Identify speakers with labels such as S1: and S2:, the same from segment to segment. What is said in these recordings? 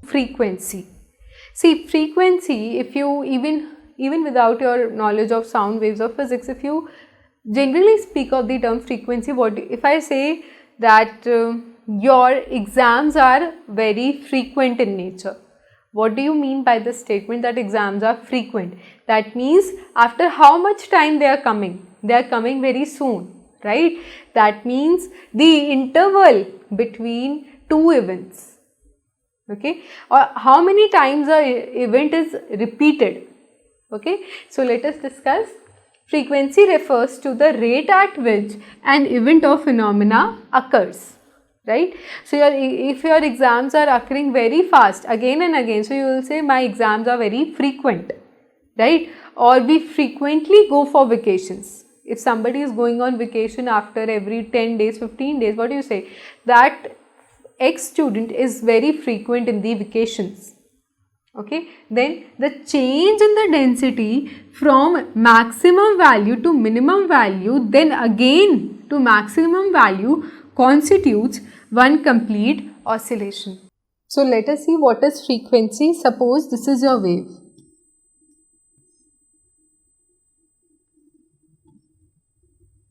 S1: Frequency. See, frequency, if you even without your knowledge of sound waves or physics, if you generally speak of the term frequency, what if I say that your exams are very frequent in nature? What do you mean by this statement that exams are frequent? That means after how much time they are coming? They are coming very soon, right? That means the interval between two events, okay, or how many times a event is repeated, okay. So let us discuss. Frequency refers to the rate at which an event or phenomena occurs, right. So if your exams are occurring very fast again and again, so you will say my exams are very frequent, right. Or we frequently go for vacations. If somebody is going on vacation after every 10 days, 15 days, what do you say? That X student is very frequent in the vacations, okay. Then the change in the density from maximum value to minimum value, then again to maximum value, constitutes one complete oscillation. So let us see what is frequency. Suppose this is your wave.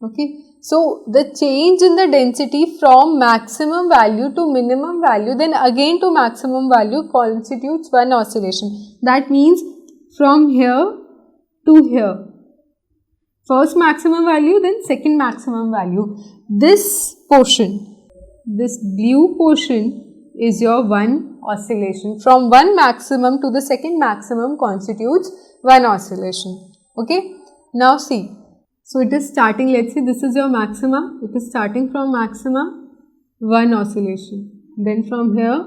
S1: Okay. So the change in the density from maximum value to minimum value, then again to maximum value, constitutes one oscillation. That means from here to here. First maximum value, then second maximum value. This portion, this blue portion is your one oscillation. From one maximum to the second maximum constitutes one oscillation. Okay. Now see. So it is starting, let's say this is your maxima, it is starting from maxima, one oscillation. Then from here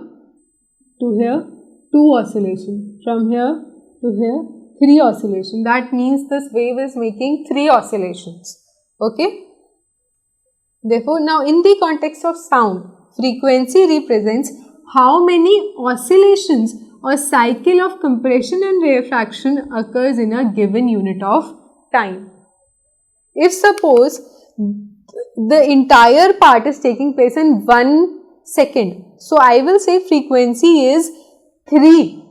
S1: to here, two oscillation. From here to here, three oscillation. That means this wave is making three oscillations. Okay. Therefore, now in the context of sound, frequency represents how many oscillations or cycle of compression and rarefaction occurs in a given unit of time. If suppose the entire part is taking place in 1 second, so I will say frequency is 3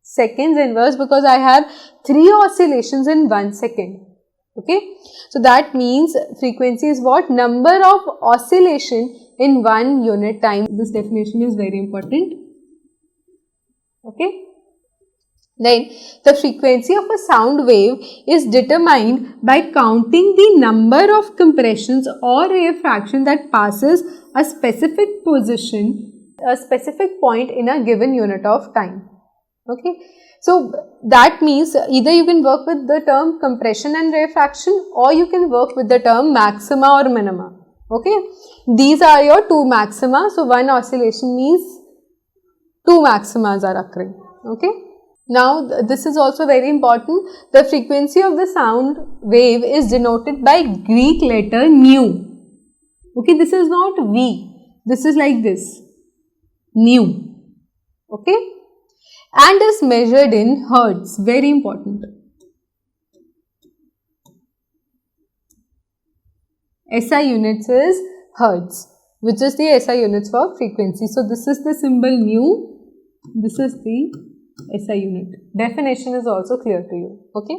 S1: seconds inverse because I have 3 oscillations in 1 second. Okay. So that means frequency is what? Number of oscillation in 1 unit time. This definition is very important. Okay. Then the frequency of a sound wave is determined by counting the number of compressions or rarefaction that passes a specific position, a specific point in a given unit of time. Okay. So that means either you can work with the term compression and rarefaction or you can work with the term maxima or minima. Okay. These are your two maxima. So one oscillation means two maximas are occurring. Okay. Now, this is also very important. The frequency of the sound wave is denoted by Greek letter nu. Okay, this is not V. This is like this. Nu. Okay, and is measured in hertz. Very important. SI units is hertz, which is the SI units for frequency. So, this is the symbol nu. This is the SI unit. Definition is also clear to you. Okay.